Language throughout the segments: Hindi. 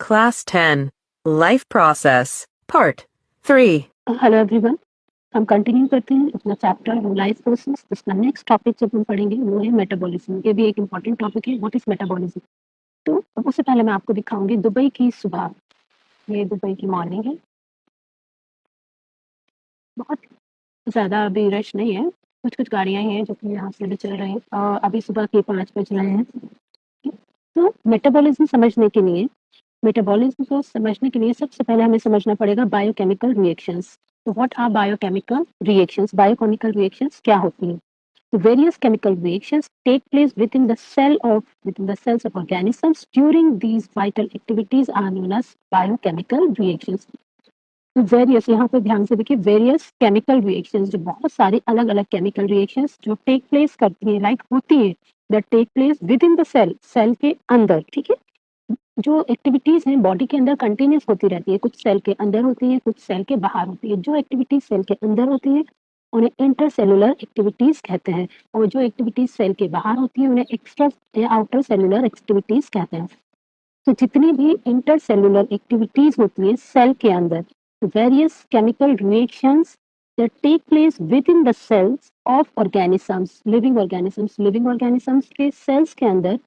Class 10, Life Process, Part 3. Hello everyone, हम कंटिन्यू करते हैं अपना चैप्टर लाइफ प्रोसेस। इसका नेक्स्ट टॉपिक जब हम पढ़ेंगे वो है मेटाबॉलिज्म। ये भी एक इम्पॉर्टेंट टॉपिक है, व्हाट इज मेटाबॉलिज्म। तो उससे पहले मैं आपको दिखाऊंगी दुबई की सुबह। ये दुबई की मॉर्निंग है, बहुत ज़्यादा अभी रश नहीं है, कुछ कुछ गाड़ियाँ ही हैं जो कि यहाँ से भी चल रही हैं। अभी सुबह के 5 बज रहे हैं। तो मेटाबॉलिज्म समझने के लिए, मेटाबॉलिज्म को समझने के लिए सबसे पहले हमें समझना पड़ेगा बायोकेमिकल रिएक्शंस। तो what are biochemical reactions? Biochemical reactions क्या होती हैं? So various chemical reactions take place within the cells of organisms. During these vital activities are known as biochemical reactions. तो वेरियस, यहाँ पे ध्यान से देखिए, वेरियस केमिकल रिएक्शंस, जो बहुत सारी अलग अलग केमिकल रिएक्शंस जो टेक प्लेस करती हैं, लाइक होती है, that take place within the cell, cell के अंदर। ठीक है, जो एक्टिविटीज हैं बॉडी के अंदर कंटिन्यूस होती रहती है, कुछ सेल के अंदर होती है, कुछ सेल के बाहर होती है। जो एक्टिविटीज सेल के अंदर होती है उन्हें इंटरसेलुलर एक्टिविटीज कहते हैं, और जो एक्टिविटीज सेल के बाहर होती है उन्हें एक्स्ट्रा या आउटर सेलुलर एक्टिविटीज कहते हैं। तो जितनी भी इंटरसेलुलर एक्टिविटीज होती है सेल के अंदर, various chemical reactions that take place within the cells of organisms, living organisms के cells के अंदर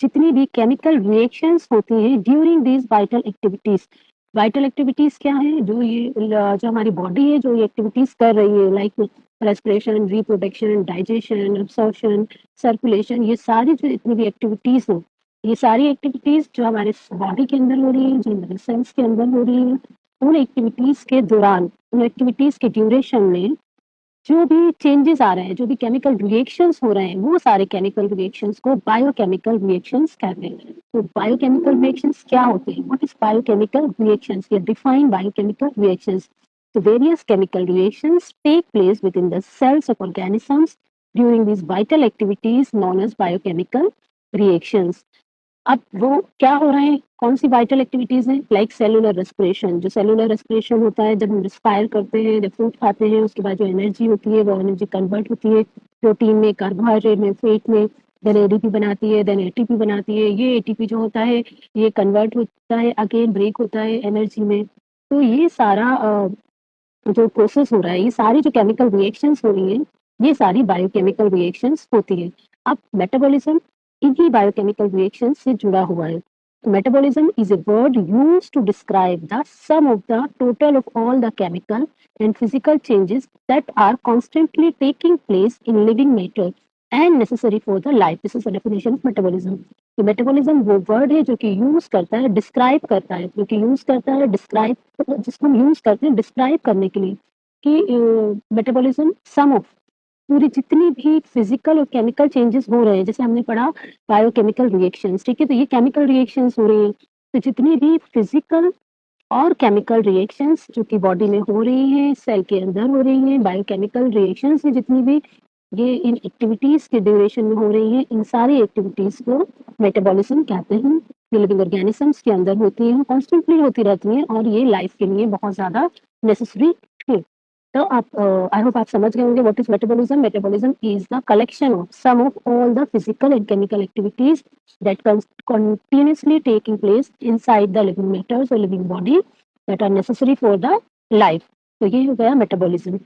जितनी भी केमिकल रिएक्शंस होती हैं during these vital activities. Vital activities क्या है? जो हमारी बॉडी है जो ये एक्टिविटीज कर रही है, like respiration, reproduction, digestion, absorption, circulation, ये सारी जो इतनी भी एक्टिविटीज हैं, ये सारी एक्टिविटीज जो हमारे बॉडी के अंदर हो रही है, जो हमारे सेल्स के अंदर हो रही है, उन एक्टिविटीज के दौरान, उन एक्टिविटीज के ड्यूरेशन में जो भी चेंजेस आ रहे हैं, जो भी केमिकल रिएक्शंस हो रहे हैं, वो सारे केमिकल रिएक्शंस को बायोकेमिकल रिएक्शंस कहते हैं। तो बायोकेमिकल रिएक्शंस क्या होते हैं? What is biochemical reactions? या define biochemical reactions. So various chemical reactions take place within the cells of organisms during these vital activities known as biochemical reactions. अब वो क्या हो रहे हैं, कौन सी वाइटल एक्टिविटीज हैं? Like cellular respiration. जो सेलुलर रेस्पिरेशन होता है, जब हम रिस्पायर करते हैं, जब फूड खाते हैं, उसके बाद जो एनर्जी होती है वो एनर्जी कन्वर्ट होती है प्रोटीन में, कार्बोहाइड्रेट में, फैट में, देन एडीपी बनाती है, देन एटीपी बनाती है। ये एटीपी जो होता है ये कन्वर्ट होता है, अगेन ब्रेक होता है एनर्जी में। तो ये सारा जो प्रोसेस हो रहा है, ये सारी जो केमिकल रिएक्शंस हो रही हैं, ये सारी बायोकेमिकल रिएक्शंस होती है। अब मेटाबॉलिज्म इन्हीं बायोकेमिकल रिएक्शन से जुड़ा हुआ है। Metabolism is a word used to describe the sum of the total of all the chemical and physical changes that are constantly taking place in living matter and necessary for the life. This is the definition of metabolism. तो मेटाबॉलिज्म वो वर्ड है जो कि यूज करता है, डिस्क्राइब करता है, जो कि यूज करता है डिस्क्राइब, जिसको हम यूज करते हैं डिस्क्राइब करने के लिए कि मेटाबॉलिज्म सम ऑफ पूरी जितनी भी फिजिकल और केमिकल चेंजेस हो रहे हैं, जैसे हमने पढ़ा बायोकेमिकल रिएक्शंस। ठीक है, तो ये केमिकल रिएक्शंस हो रही हैं, तो जितनी भी फिजिकल और केमिकल रिएक्शंस जो कि बॉडी में हो रही हैं, सेल के अंदर हो रही हैं, बायोकेमिकल रिएक्शंस है जितनी भी, ये इन एक्टिविटीज के ड्यूरेशन में हो रही हैं, इन सारी एक्टिविटीज को मेटाबॉलिज्म कहते हैं। ये लिविंग ऑर्गेनिजम्स के अंदर होती हैं, कॉन्स्टेंटली होती रहती हैं, और ये लाइफ के लिए बहुत ज्यादा नेसेसरी है। तो आप आई होप आप समझ गए होंगे what is metabolism. Metabolism is the collection of sum of all the physical and chemical activities that continuously taking place inside the living matters or living body that are necessary for the life. तो ये हो गया मेटाबॉलिज्म।